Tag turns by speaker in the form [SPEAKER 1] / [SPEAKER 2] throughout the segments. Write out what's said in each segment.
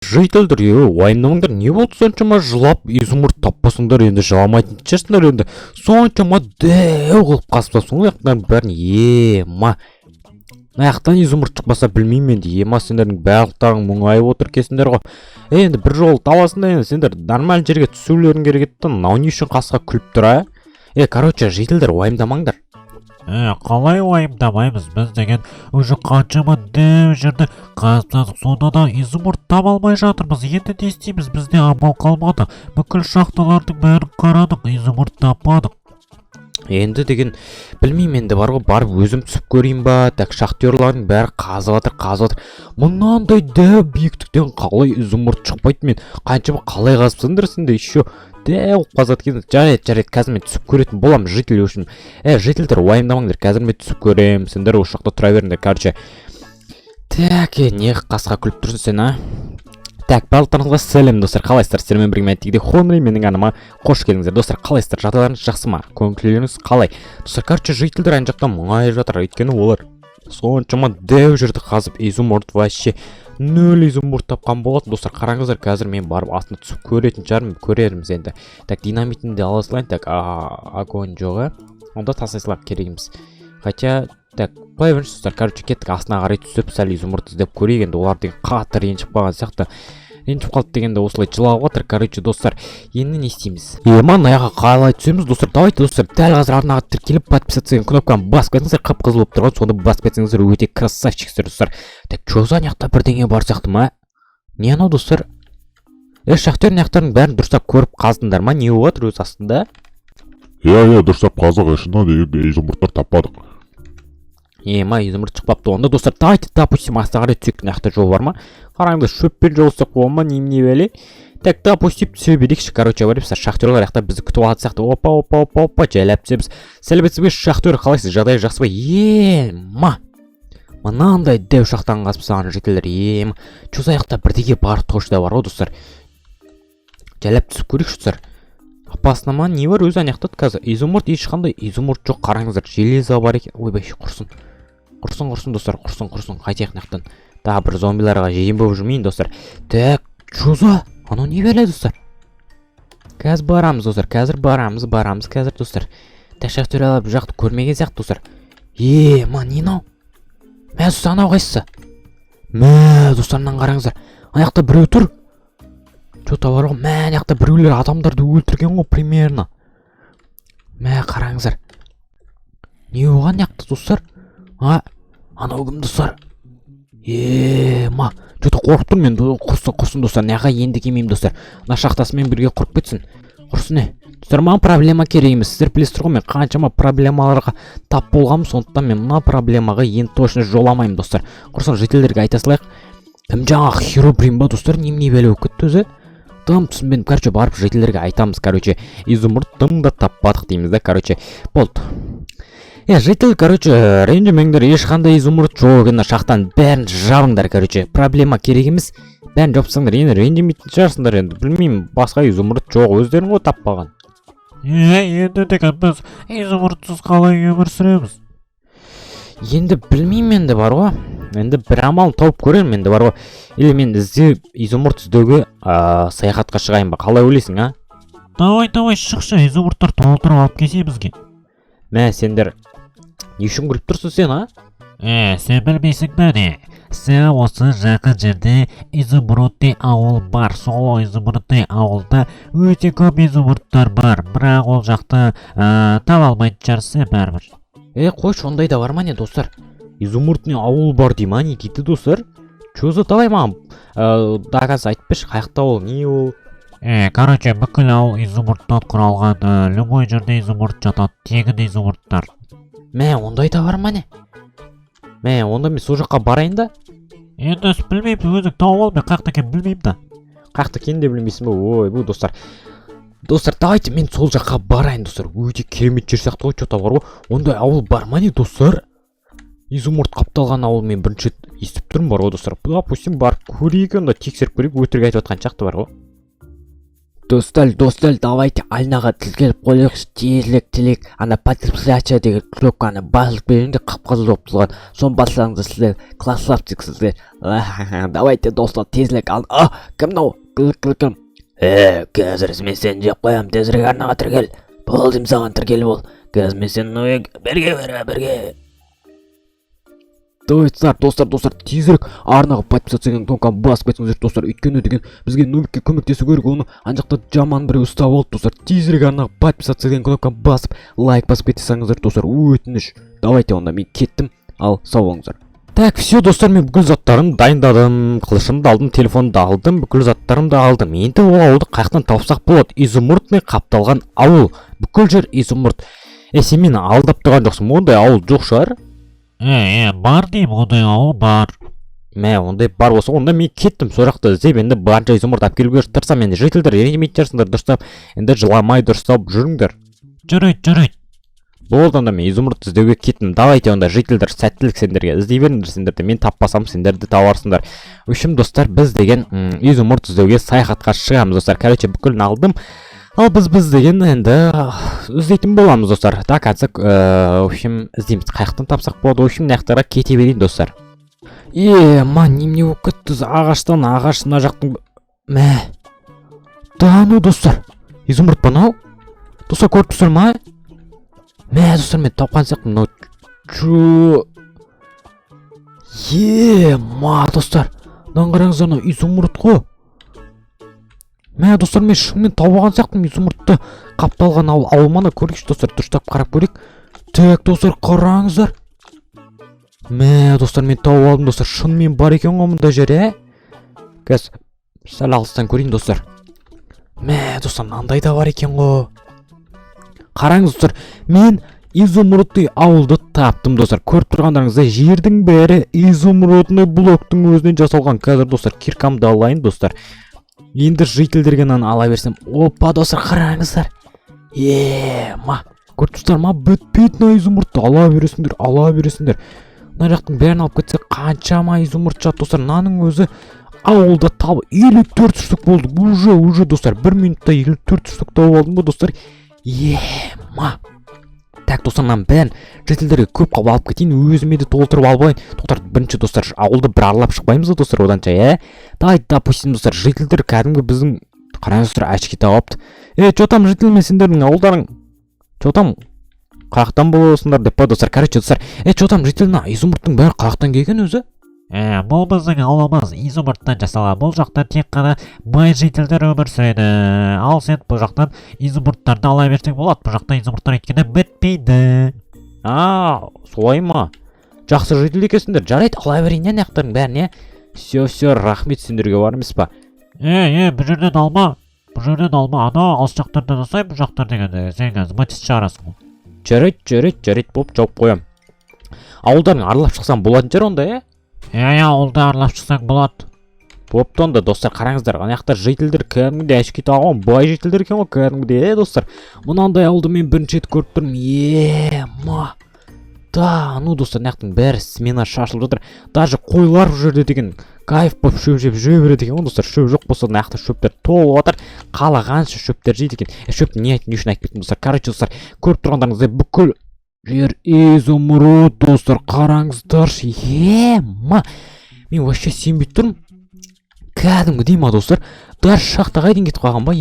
[SPEAKER 1] Жителдер уайымдамаңдар, не болды соншама жылап изумруд таппасыңдар, енді жыламайтын шығарсыңдар, енді соншама дәу қылып қасыпсың сол жақтан бәрін. Ма мына жақтан изумруд шықпаса білмеймін енді. Ма сендердің барлықтарың мұңайып отыр екенсіңдер ғой. Енді бір жол табасыңдар, енді сендер нормаль жерге түсулерің керек еді. Мынау не үшін қасқа күліп тұр, короче, жителдер уайымдамаңдар.
[SPEAKER 2] Қалай уайымдамаймыз, біз деген уже қаншама дәу жерді қазып сонда да изумруд таба алмай жатырмыз. Енді не істейміз, бізде амал қалмады. Бүкіл шахталардың бәрін қарадық, изумруд таппадық.
[SPEAKER 1] Енді деген білмеймін, енді бар ғой, барып өзім түсіп көрейін ба. Так шахтерлардың бәрі қазып жатыр. Мұнандай дәу биіктіктен қалай изумруд шықпайды? Мен қаншама қалай қазыпсыңдар сендер еще дәу қазады екен. Жарайды, қазір мен түсіп көретін боламын житель үшін. Жительдер уайымдамаңдар, қазір мен түсіп көремін. Сендер осы жақта тұра беріңдер, короче. Так, не қасқа күліп тұрсың сен, Так, барлықтарыңызға сәлем достар, қалайсыздар? Сіздермен бірге мәттегіде Хонри, менің аныма қош келдіңіздер. Достар, қалайсыздар? Жағдайларыңыз жақсы ма? Көңілдеріңіз қалай? Достар, короче, жителдер ана жақтан мұңайып жатыр, өйткені олар соншама дәу жерді қазып изумруд вообще 0 изумруд тапқан болады. Достар, қараңыздар, қазір мен барып астына түсіп көретін шығармын, көрерміз енді. Так, динамитін де ала салайын. Так, огонь жоғы. Онда тастай салып керегіміз. Хотя, так, қоя беріңіз достар, короче, кеттік астына қарай түсіп, сәл изумруд іздеп көрейік. Енді олар деген қатты ренжіп қалған сияқты. Ренжіп қалды дегенде осылай жылап жатыр. Короче, достар, енді не істейміз? Мынаяққа қалай түсеміз, достар? Давайте, достар, дәл қазір арнаға тіркеліп подписаться деген кнопканы басып кетіңіздер, қып-қызыл болып тұрған, сонда басып кетсеңіздер өте красавчиксіздер, достар. Так, чоза аяқта бірдеңе бар сияқты ма? Не анау, достар? Шахтер аяқтарының бәрін дұрыстап көріп қаздыңдар ма? Не болады өз астында?
[SPEAKER 3] Дұрыстап қаздық, шынында да изумрудтар таппадық.
[SPEAKER 1] Изумруд шықпапты. Онда достар, давайте допустим астына қарай түсек. Мына жақта жол бар ма? Қараңыздар, шөппен жол істеп қойған ма? Немене бәле? Так, допустим түсе берейікші. Короче, барып, шахтерлар жақта бізді күтіп алады сияқты. Опа, жайлап түсеміз. Сәлеметсіз бе, шахтер, қалайсыз? Жағдай жақсы ба? Мынандай дәу шахтан қазып жителер. Чоза жақта бірдеге бар тошыда бар ғой, достар. Жайлап түсіп көрейікші, достар. Опасно ма? Не бар өзі аяқтады қазір? Изумруд ешқандай изумруд жоқ. Қараңыздар, железа бар екен. Ойбай, құрсын достар, құрсын. Қайтайық нақтан. Тағы бір зомбиларға жем болып жүрмейін, достар. Так, чоза, анау не бәле, достар? Қазір барамыз, достар. Қазір, достар. Так, шахтер алып жақты көрмеген сияқты, достар. Не нау? Достар, анау қайсысы? Достарынан қараңыздар. Аяқта біреу тұр. Что-то бар ғой, аяқта біреулер адамдарды өлтірген ғой, примерно. Қараңыздар. Не оған аяқта, достар? Анау кім, достар? Что-то қорқып тұр мен, құрсын, достар. Неға енді келмеймін, достар. Мына шахтасымен бірге құрып кетсін. Құрсын, достар, маған проблема керек емес. Сіздер білесіздер ғой, мен қаншама проблемаларға тап болғанмын, сондықтан мен мына проблемаға енді точно жоламаймын, достар. Құрсын, жителдерге айта салайық. Кім жаңағы Херобрин ба, достар? Немене бәле болып кетті өзі? Тым түсінбедім, короче, барып жителерге айтамыз, короче, изумруд тымда таппадық дейміз да, короче, болды. Житель, короче, ренжімеңдер, ешқандай изумруд жоқ екен, шахтан бәрін жабыңдар, короче, проблема керек емес, бәрін жапсаңдар, енді ренжімейтін шығарсыңдар, енді білмеймін, басқа изумруд жоқ, өздерің ғой таппаған.
[SPEAKER 2] Енді деген біз изумрудсыз қалай өмір сүреміз?
[SPEAKER 1] Енді білмеймін, енді бар ғой. Енді бір амалын тауып көрермін, енді бар ғой. Или мен изумруд іздеуге саяхатқа шығайын ба? Қалай ойлайсың,
[SPEAKER 2] Давай, шықшы, изумрудтар толтырып алып келсе бізге.
[SPEAKER 1] Сендер не үшін күліп тұрсың сен,
[SPEAKER 2] Сен білмейсің бе не? Сен осы жақын жерде изумрудты ауыл бар. Сол изумрудты ауылда өте көп изумрудтар бар. Бірақ ол жақты таба алмайтын шығарсың бәрібір.
[SPEAKER 1] Қойшы, ондай да бар ма не, достар? Изумрудный ауыл бар дей ма, не дейді, достар? Чоза, давай маған дагаз айтпеш, қаяқта ол, не ол?
[SPEAKER 2] Короче, бүкіл ауыл изумрудтан құралған, любой жерде изумруд жатады, тегін изумрудтар.
[SPEAKER 1] Ондай да бар ма не? Онда мен сол жаққа барайын да?
[SPEAKER 2] Енді білмеймін, өзің тауып ал, мен қаяқта екен білмеймін да.
[SPEAKER 1] Қаяқта екен де білмейсің ба? Ой, бұл достар. Достар, давайте мен сол жаққа барайын, достар. Өте керемет жер сияқты ғой, что-то бар ғой. Ондай ауыл бар ма не, достар? Изумруд қапталған ауыл мен бірінші естіп тұрмын бар ғой, достар. Допустим, барып көрейік, онда тексеріп көрейік, өтірік айтып жатқан шақты бар ғой. Достар, давайте айнаға тілгеліп қойықшы, тезірек, ана подписаться деген кнопканы басылып беріңде қып-қызыл болып тұрған. Соны бассаңыздар сіздер, класслапсызсіздер. Давайте, достар, тезірек ал. Кім мынау? Кім? Қазір мен сені жеп қоям, тезірек арнаға тіркел. Болдым саған тіркел бол. Қазір мен сені бірге. Давайте, достар, тезірек арнаға подписаться деген кнопканы басып кетсеңіздер, достар. Өйткені деген бізге нубикке көмектесу керек, оны анжақта жаман біреу ұстап алды, достар. Тезірек арнаға подписаться деген кнопканы басып, лайк басып кетсеңіздер, достар. Өтініш. Давайте, онда мен кеттім. Ал, сау болыңыздар. Так, все, достар, мен бүкіл заттарымды дайындадым, қылышымды алдым, телефонды алдым, бүкіл заттарымды алдым. Енді ол ауылды қаяқтан тапсақ болады? Изумрудный қапталған ауыл. Бүкіл жер изумруд. Сен мені алдап тұрған жоқсың, ондай ауыл жоқ шығар?
[SPEAKER 2] Бар деймін, ондай ауыл бар.
[SPEAKER 1] Ондай бар болса, онда мен кеттім сол жақта іздеп, енді барынша изумруд алып келуге тырысамын. Енді жителдер ренжімейтін шығарсыңдар, дұрыстап, енді жыламай дұрыстап жүріңдер.
[SPEAKER 2] Жарайды.
[SPEAKER 1] Болды, онда мен изумруд іздеуге кеттім. Давайте, онда жителдер сәттілік сендерге. Іздей беріңдер сендерді, мен таппасам сендерді табарсыңдар. Үшім, достар, біз деген изумруд іздеуге саяхатқа шығамыз, достар. Короче, бүкілін алдым. Ал біз деген енді іздейтін боламыз, достар. Так, ансақ, общем, іздейміз. Қаяқтан тапсақ болады, общем, наяқтарға кете берейін, достар. Немене болып кетті, ағаштан ағаш, мына жақтың... Да, ну, достар, изумруд банау. Достар, көріп тұрсыздар ма? Достар, мен тапқан сияқтымын, мынау... Достар, мынаны қараңыздар, мынау изумруд қой. Достар, мен шынымен тауып алған сияқтымын изумрудты. Қапталған ауыл мана көрейікші, достар, дұрыстап қарап көрейік. Так, достар, қараңыздар. Достар, мен тауып алдым, достар, шынымен бар екен ғой мұнда жер, Қазір сәл алыстан көрейін, достар. Достар, мынандай да бар екен ғой. Қараңыз, достар, мен изумрудный ауылды таптым, достар. Көріп тұрғандарыңызда жердің бәрі изумрудный блоктың өзінен жасалған. Қазір, достар, киркамды алайын, достар. Енді жителдерге ала берсем. Опа, достар, қараңыздар. Көріп тұрсыздар ма? Бітпейтін изумрудты ала бересіңдер. Мына жақтың бәрін алып кетсе, қаншама изумруд жат, достар. Мынаның өзі ауылда табы 54 штук болды. Уже, достар, 1 минутта 54 штук тауып алдым ба, достар. Так, достар, мынаның бәрін жителдерге көп қап алып кетейін, өзіме де толтырып албайын. Достар, бірінші, достар, ауылды бір аралап шықпаймыз да, достар, оданша, Давай, допустим, достар, жителдер кәдімгі біздің қараңыз, достар, очки тауыпты. Чо там, житель мен сендердің ауылдарың? Чо там? Қаяқтан боласыңдар деп па, достар. Короче, достар, чо там, житель, изумрудтың бәрі қаяқтан келген өзі?
[SPEAKER 2] Бұл біздің ауылымыз изумрудтан жасалған. Бұл жақтан тек қана бай жителдер өмір сүреді. Ал сен бұл жақтан изумрудтарды ала берсең болады. Бұл жақтан изумрудтар өйткені бітпейді.
[SPEAKER 1] Солай ма? Жақсы житель екенсіңдер. Жарайды, ала берейін аяқтардың бәріне. Все, рахмет, сендерге бар емес па?
[SPEAKER 2] Бұл жерден алма. Ана алыс жақтардан жасай, бұл жақтар дегенде сен қазір матис шығарасың.
[SPEAKER 1] Жарайды, болып жауып қоям. Ауылдарын аралап шықсам болатын жер онда,
[SPEAKER 2] ауылда аралап шықсаң болады.
[SPEAKER 1] Бопты онда, достар, қараңыздар, аяқтар жителдер кәдімгідей әшке тағуын бай жителдер екен ғой, кәдімгідей, достар. Мұнандай ауылды мен бірінші рет көріп тұрмын. Ну, достар, аяқтың бәрі смена шашылып жатыр. Даже қойлар жүрді деген кайф болып шөп жеп жүре береді екен ғой, достар. Шөп жоқ болса, аяқта шөптер толып жатыр. Қалағанша шөптер жейді екен. Шөпті не үшін айтып кеттім, достар. Короче, достар, көріп тұрғандарыңыздай бүкіл жер изумруд, достар, қараңыздаршы. Мен вообще сенбей тұрмын. Кәдімгі дейма, достар. Даже шақта қайден кетіп қалған ба,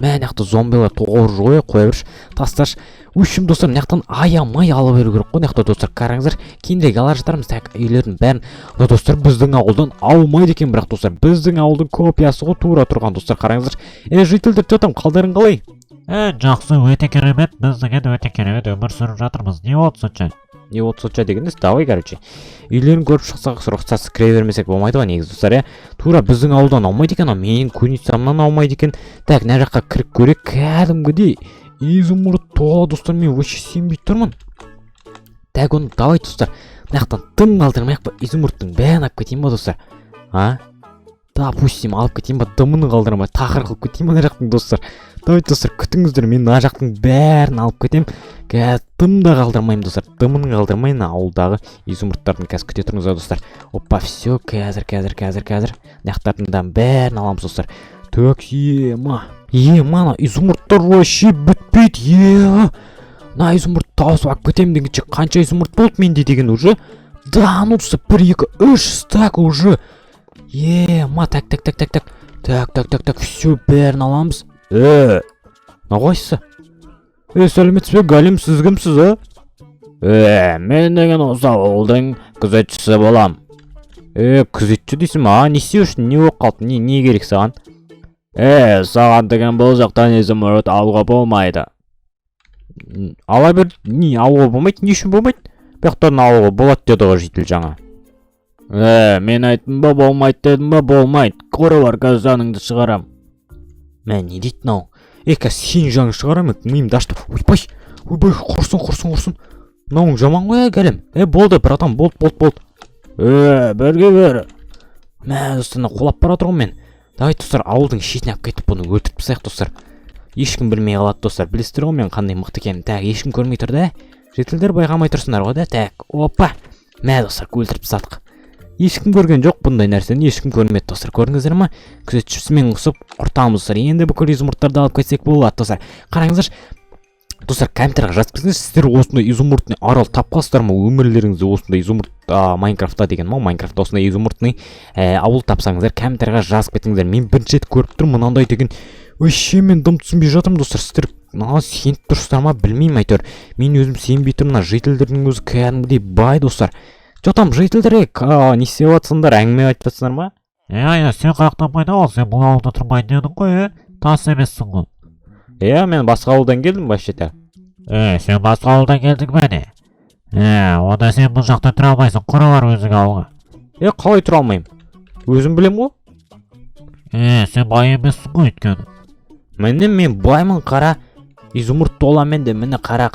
[SPEAKER 1] Маяқты зомбилар тоғыр қоя берші, тасташ. Үшім, достар, маяқтан аямай алып беру керек қой, маяқты, достар, қараңыздар. Кейінірек ала жатармыз, так, үйлердің бәрін. Достар, біздің ауылдан алмайды екен, бірақ, достар, біздің ауылдың копиясы ғой тура тұрған, достар, қараңыздар. Жителдер, жатам, қалдарың қалай?
[SPEAKER 2] Жақсы, өте керемет, біз деген өте керемет өмір сүріп жатырмыз. Не болды сонша
[SPEAKER 1] дегенде, давай, короче. Үйлерін көріп шықсақ, рұқсатсыз кіре бермесек болмайды ғой, негізі, достар, Тура біздің ауылдан алмайды екен, менің көңілсамнан алмайды екен. Так, мына жаққа кіріп көрек, кәдімгідей изумруд тола, достар, мен вообще сенбей тұрмын. Так, оны давай, достар, мынаяқтан тым қалдырмайық па, изумрудтың бәрін алып кетейін ба, достар? Допустим, алып кетейін ба, дымын қалдырмай, тақыр қылып кетейін ба, мына жақтың, достар? Давай, достар, күтіңіздер, мен мына жақтың бәрін алып кетем. Дым да қалдырмайым, достар. Дымын қалдырмайын, ауылдағы изумрудтардың қазір күте тұрыңыздар, достар. Опа, все, қазір. Наяқтардың бәрін аламыз, достар. Так, ема. Ана изумруттар вообще бітпейді, на изумруд тауысып алып кетемін дегенше қанша изумруд болды менде деген уже. Да, ну достар, 1, 2, 3 стак уже. Ема, так, все, бәрін аламыз. Нағайсы? Сәлеметсіз бе, Галим, сіз кімсіз, мен деген осы ауылдың күзетшісі болам. Күзетші дейсің ма? Не істеу үшін, не болып қалды, не керек саған? Саған деген бұл жақтан изумруд алуға болмайды. Ала бер, не алуға болмайды, не үшін болмайды? Бияқтарын алуға болады деді ғой житель жаңа. Мен айттым ба болмайды дедім ба болмайды. Қора бар, қазір жаныңды шығарам. Не дейді мынау? Қазір сен жаңы шығарам, миымды ашты. Ойбай, құрсын. Мынауың жаман ғой, Галим. Болды, братан, болды. Бірге бер. Достарына қолап бара тұрғым мен. Давай, достар, ауылдың шетіне алып кетіп бұны өлтіріп тастайық, достар. Ешкім білмей қалады, достар. Білесіздер ғой мен қандай мықты екенімді. Так, ешкім көрмей тұр да. Жителдер байқамай тұрсыңдар ғой да. Так, опа. Достар, өлтіріп тастадық. Ешкім көрген жоқ бұндай нәрсені, ешкім көрмеді, достар. Көрдіңіздер ма? Күзетшісімен қосып ұртамыз, достар. Енді бүкіл изумруттарды алып кетсек болады, достар. Қараңыздар. Достар, комментарияға жазып кетсеңіздер, сіздер осындай изумрудный арал тапқансыздар ма? Өмірлеріңізде осындай изумруд Майнкрафтта деген ма? Майнкрафтта осындай изумрудный ауыл тапсаңыздар, комментарияға жазып кетіңіздер. Мен бірінші рет көріп тұрмын мынандай деген. Вообще мен дым түсінбей жатырмын, достар. Сіздер маған сеніп тұрсыздар ма? Білмеймін әйтеуір. Мен өзім сенбей тұрмын, мына жителдердің өзі кәдімгідей бай, достар. Жотам, жителдерге не істеп жатсыңдар, әңгіме айтып жатсыңдар ма?
[SPEAKER 2] Сен қаяқтан пайда бол, сен бұл ауылда тұрмайтын едің ғой, тас емессің ғой.
[SPEAKER 1] Мен басқа ауылдан келдім вообще-то.
[SPEAKER 2] Сен басқа ауылдан келдің бе не? Онда сен бұл жақта тұра алмайсың, құра бар өзің ауылға.
[SPEAKER 1] Қалай тұра алмаймын? Өзім білем ғой.
[SPEAKER 2] Сен бай емессің ғой өйткені.
[SPEAKER 1] Міне мен баймын, қара. Изумруд толамын де, міне қара.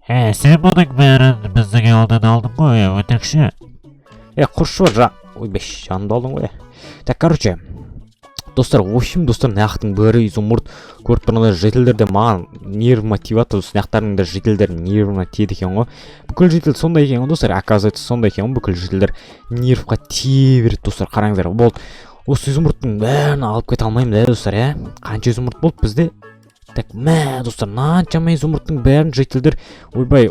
[SPEAKER 2] Сен бұның бәрін біздің ауылдан алдың ғой, өтірікші.
[SPEAKER 1] Құршы бар, ойбай, жанымды алдың ғой. Так, короче, достар, в общем, достар, наяқтың бәрі изумруд көріп тұрғанда жителдерде маған нервыма тиіватыр, наяқтардың да жителдердің нервыма тиеді екен ғой. Бүкіл житель сондай екен ғой, достар, оказывается сондай екен ғой, бүкіл жителдер нервқа тие береді, достар. Қараңыздар, болды. Осы изумрудтың бәрін алып кете алмаймын да, достар, қанша изумруд болды бізде? Так, достар, наншама изумрудтың бәрін жителдер ойбай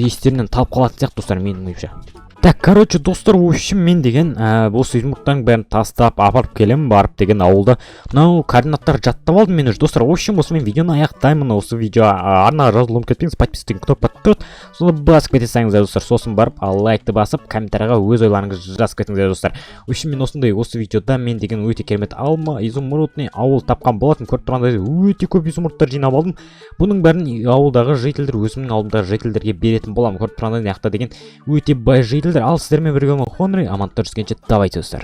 [SPEAKER 1] естерінен талып қалатын сияқты, достар, менің ойымша. Так, короче, достар, в общем, мен деген осы изумрудтың бәрін тастап апарып келемін, барып деген ауылда. Мынау координаттар жаттап алдым мен уже, достар. В общем, осымен видеоны аяқтаймын. Осы видео арнаға жазылуын кетпеңіз, подписывайтесь деген кнопка тұрады. Соны басып кетесіңіздер, достар. Сосын барып лайкты басып, комментарияға өз ойларыңызды жазып кетіңіздер, достар. В общем, мен осындай осы видеода мен деген өте керемет изумрудный ауыл тапқан болатын. Көріп тұрғандай өте көп изумрудтар жинап алдым. Бұның бәрін ауылдағы жителдер өзімнің ауылымдағы жителдерге беретін боламын. Көріп тұрғандай наяқта деген өте бай жителдер. Ал сіздермен бірге болған Хонри, аман жүзгенше давайте, достар.